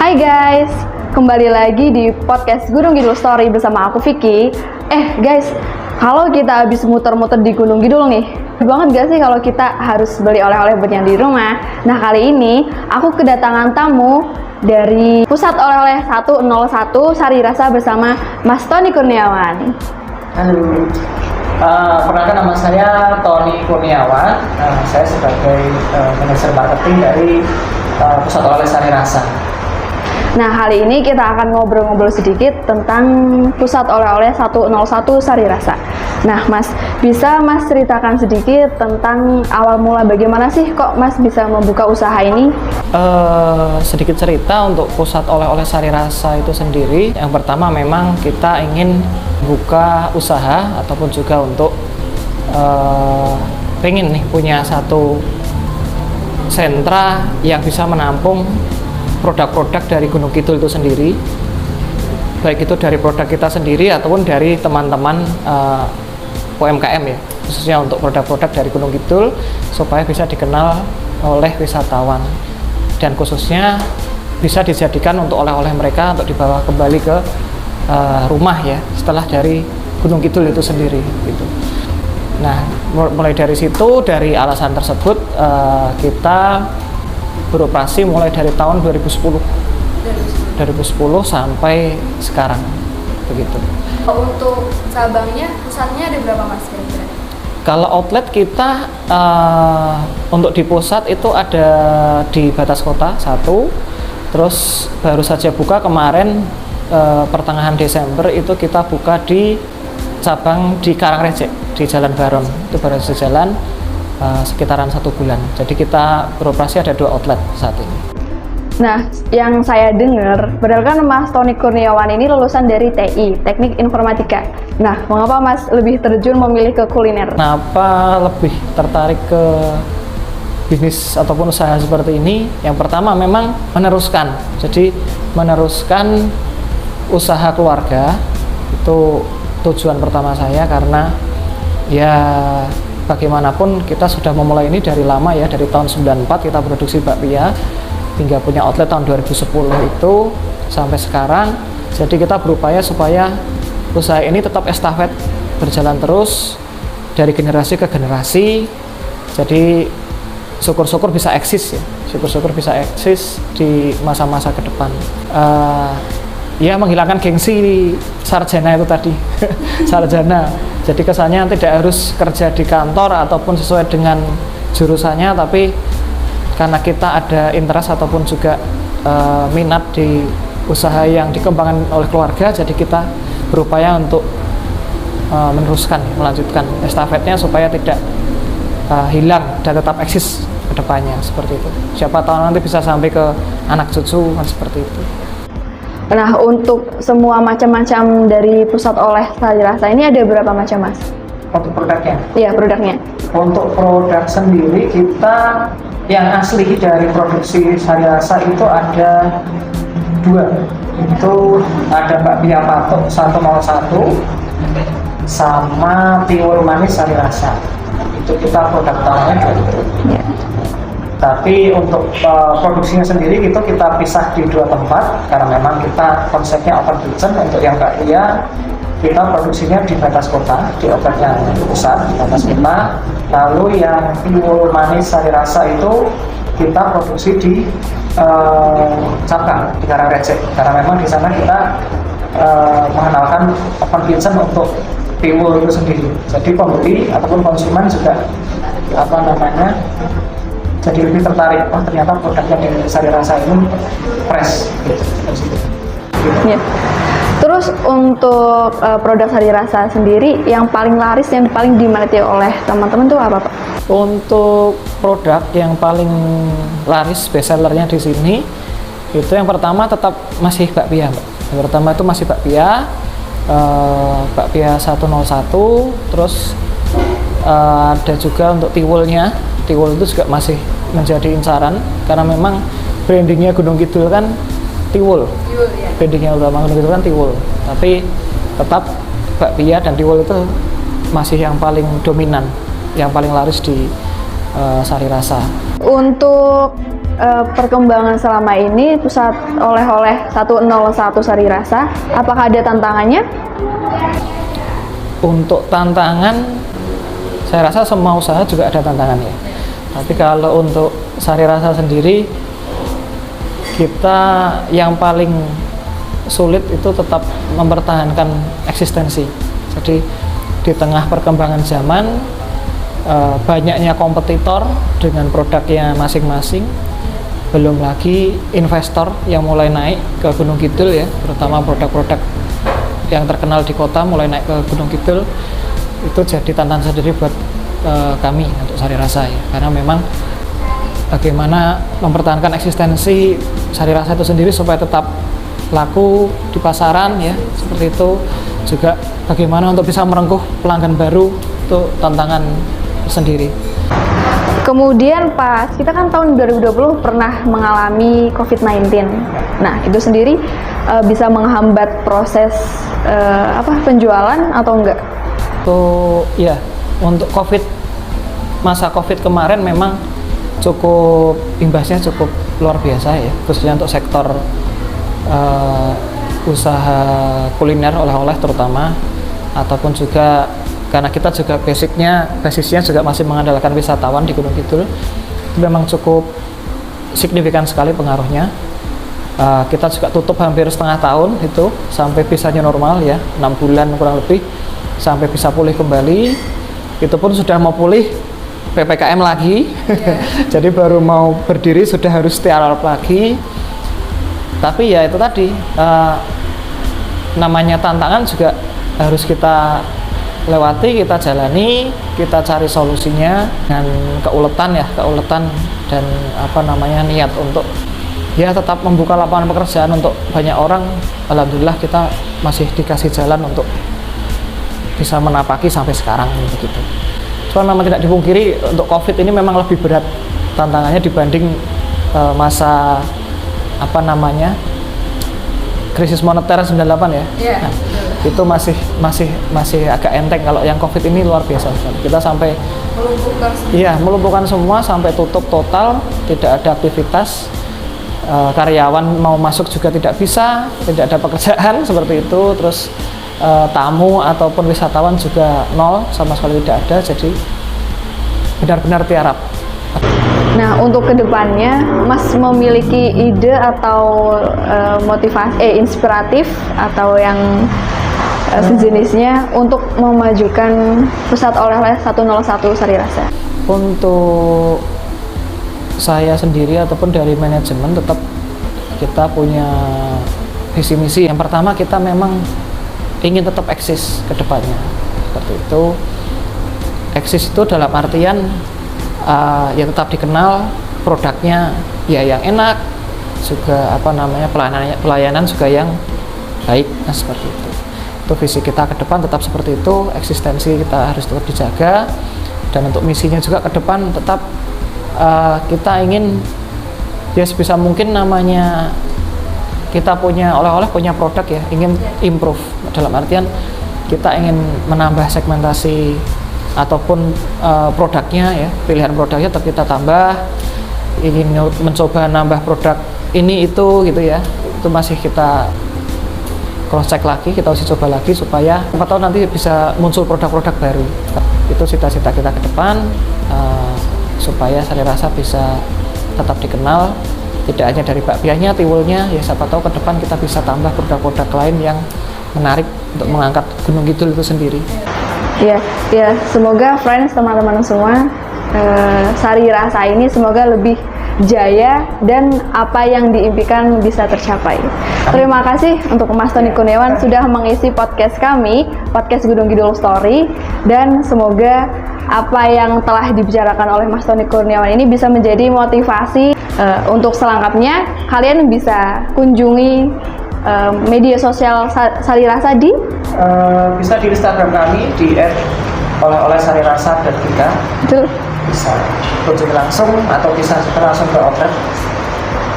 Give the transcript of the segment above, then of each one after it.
Hai guys, kembali lagi di podcast Gunung Kidul Story bersama aku Vicky. Guys, kalau kita habis muter-muter di Gunung Kidul nih, banget gak sih kalau kita harus beli oleh-oleh buat yang di rumah? Nah, kali ini aku kedatangan tamu dari Pusat Oleh-oleh 101 Sari Rasa bersama Mas Tony Kurniawan. Halo, perkenalkan nama saya Tony Kurniawan. Saya sebagai manajer marketing dari Pusat Oleh-oleh Sari Rasa. Nah, kali ini kita akan ngobrol-ngobrol sedikit tentang Pusat Oleh-oleh 101 Sari Rasa. Nah, Mas, bisa Mas ceritakan sedikit tentang awal mula bagaimana sih kok Mas bisa membuka usaha ini? Sedikit cerita untuk Pusat Oleh-oleh Sari Rasa itu sendiri. Yang pertama memang kita ingin buka usaha ataupun juga untuk pengen nih punya satu sentra yang bisa menampung produk-produk dari Gunung Kidul itu sendiri, baik itu dari produk kita sendiri ataupun dari teman-teman UMKM ya, khususnya untuk produk-produk dari Gunung Kidul supaya bisa dikenal oleh wisatawan dan khususnya bisa dijadikan untuk oleh-oleh mereka untuk dibawa kembali ke rumah ya setelah dari Gunung Kidul itu sendiri gitu. Nah, mulai dari situ, dari alasan tersebut kita beroperasi mulai dari tahun 2010 sampai sekarang begitu. Untuk cabangnya, pusatnya ada berapa Mas kira-kira? Kalau outlet kita untuk di pusat itu ada di Batas Kota 1, terus baru saja buka kemarin pertengahan Desember itu kita buka di cabang di Karangrecek di Jalan Baron, itu baru saja jalan sekitaran 1 bulan. Jadi kita beroperasi ada 2 outlet saat ini. Nah, yang saya dengar, padahal kan Mas Tony Kurniawan ini lulusan dari TI, Teknik Informatika. Nah, mengapa Mas lebih terjun memilih ke kuliner? Kenapa lebih tertarik ke bisnis ataupun usaha seperti ini? Yang pertama memang meneruskan. Jadi meneruskan usaha keluarga itu tujuan pertama saya, karena ya bagaimanapun kita sudah memulai ini dari lama ya, dari tahun 94 kita produksi bakpia hingga punya outlet tahun 2010 itu sampai sekarang. Jadi kita berupaya supaya usaha ini tetap estafet berjalan terus dari generasi ke generasi. Jadi syukur-syukur bisa eksis ya, syukur-syukur bisa eksis di masa-masa ke depan. Ya menghilangkan gengsi sarjana itu tadi sarjana, jadi kesannya tidak harus kerja di kantor ataupun sesuai dengan jurusannya, tapi karena kita ada interest ataupun juga minat di usaha yang dikembangkan oleh keluarga, jadi kita berupaya untuk meneruskan, melanjutkan estafetnya supaya tidak hilang dan tetap eksis ke depannya, seperti itu. Siapa tahu nanti bisa sampai ke anak cucu kan, seperti itu. Nah, untuk semua macam-macam dari Pusat Oleh Sari Rasa ini ada berapa macam, Mas? Untuk produknya? Iya, produknya. Untuk produk sendiri kita yang asli dari produksi Sari Rasa itu ada 2. Itu ada bakpia patok 101 sama tiwul manis Sari Rasa. Itu kita produk utamanya 2 itu. Ya. Tapi untuk produksinya sendiri itu kita pisah di 2 tempat karena memang kita konsepnya open kitchen. Untuk yang bakpia kita produksinya di Batas Kota, di outlet yang besar di Batas Kota. Lalu yang tiwul manis Sari Rasa itu kita produksi di cabang di Karangrecek, karena memang di sana kita mengenalkan open kitchen untuk tiwul itu sendiri. Jadi pembeli ataupun konsumen juga jadi lebih tertarik, ternyata produknya di Sari Rasa ini fresh gitu. Ya. Terus untuk produk Sari Rasa sendiri yang paling laris, yang paling diminati oleh teman-teman itu apa, Pak? Untuk produk yang paling laris, best sellernya di sini itu yang pertama tetap masih bakpia, Mbak. Yang pertama itu masih bakpia, bakpia 101, terus ada juga untuk tiwulnya. Tiwul itu juga masih menjadi incaran karena memang brandingnya Gunung Kidul kan tiwul. Ya. Brandingnya utama Gunung Kidul kan tiwul. Tapi tetap bakpia dan tiwul itu masih yang paling dominan, yang paling laris di Sari Rasa. Untuk perkembangan selama ini pusat oleh-oleh 101 Sari Rasa, apakah ada tantangannya? Untuk tantangan, saya rasa semua usaha juga ada tantangannya. Tapi kalau untuk Sari Rasa sendiri, kita yang paling sulit itu tetap mempertahankan eksistensi. Jadi di tengah perkembangan zaman, banyaknya kompetitor dengan produknya masing-masing, belum lagi investor yang mulai naik ke Gunung Kidul ya, terutama produk-produk yang terkenal di kota mulai naik ke Gunung Kidul. Itu jadi tantangan sendiri buat kami untuk Sari Rasa ya, karena memang bagaimana mempertahankan eksistensi Sari Rasa itu sendiri supaya tetap laku di pasaran ya, seperti itu. Juga bagaimana untuk bisa merengkuh pelanggan baru, itu tantangan sendiri. Kemudian pas kita kan tahun 2020 pernah mengalami COVID-19. Nah, itu sendiri bisa menghambat proses penjualan atau enggak? Tuh ya, untuk masa COVID kemarin memang cukup imbasnya cukup luar biasa ya, khususnya untuk sektor usaha kuliner oleh-oleh terutama, ataupun juga karena kita juga basisnya juga masih mengandalkan wisatawan di Gunung Kidul, itu memang cukup signifikan sekali pengaruhnya. Kita juga tutup hampir setengah tahun itu sampai bisa new normal ya, 6 bulan kurang lebih sampai bisa pulih kembali. Itu pun sudah mau pulih PPKM lagi, jadi baru mau berdiri sudah harus tiarap lagi. Tapi ya itu tadi, namanya tantangan juga harus kita lewati, kita jalani, kita cari solusinya dengan keuletan dan niat untuk ya tetap membuka lapangan pekerjaan untuk banyak orang. Alhamdulillah kita masih dikasih jalan untuk bisa menapaki sampai sekarang begitu. Cuma memang tidak dipungkiri untuk COVID ini memang lebih berat tantangannya dibanding masa krisis moneter 98 ya. Yeah. Nah, itu masih agak enteng. Kalau yang COVID ini luar biasa. Kita sampai melumpuhkan semua sampai tutup total, tidak ada aktivitas. Karyawan mau masuk juga tidak bisa, tidak ada pekerjaan seperti itu. Terus tamu ataupun wisatawan juga nol, sama sekali tidak ada. Jadi benar-benar tiarap. Nah, untuk kedepannya, Mas memiliki ide atau motivasi, inspiratif atau yang sejenisnya untuk memajukan pusat oleh-oleh 101 Sari Rasa? Untuk saya sendiri ataupun dari manajemen tetap kita punya visi misi. Yang pertama, kita memang ingin tetap eksis ke depannya. Seperti itu. Eksis itu dalam artian ya tetap dikenal, produknya ya yang enak, juga pelayanan juga yang baik, nah seperti itu. Itu visi kita ke depan, tetap seperti itu. Eksistensi kita harus tetap dijaga, dan untuk misinya juga ke depan tetap kita ingin ya sebisa mungkin, namanya kita punya oleh-oleh, punya produk ya, ingin improve dalam artian kita ingin menambah segmentasi ataupun produknya ya, pilihan produknya tetap kita tambah, ingin mencoba nambah produk ini itu gitu ya, itu masih kita cross check lagi, kita uji coba lagi supaya 4 tahun nanti bisa muncul produk-produk baru. Itu cita-cita kita ke depan, supaya Sari Rasa bisa tetap dikenal, tidak hanya dari bakpianya, tiwulnya ya, siapa tahu ke depan kita bisa tambah produk-produk lain yang menarik untuk mengangkat Gunung Kidul itu sendiri. Ya, semoga friends, teman-teman semua, Sari Rasa ini semoga lebih jaya dan apa yang diimpikan bisa tercapai. Terima kasih untuk Mas Tony Kurniawan sudah mengisi podcast kami, podcast Gunung Kidul Story, dan semoga apa yang telah dibicarakan oleh Mas Tony Kurniawan ini bisa menjadi motivasi untuk selengkapnya. Kalian bisa kunjungi media sosial Sari Rasa di bisa di Instagram kami di @oleh-oleh-sari-rasa.kita. Betul. Bisa kunjungi langsung atau bisa langsung ke outlet.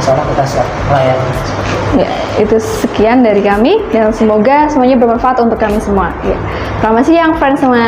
Insyaallah kita siap melayani. Ya, itu sekian dari kami dan semoga semuanya bermanfaat untuk kami semua. Ya. Selamat siang friends semua.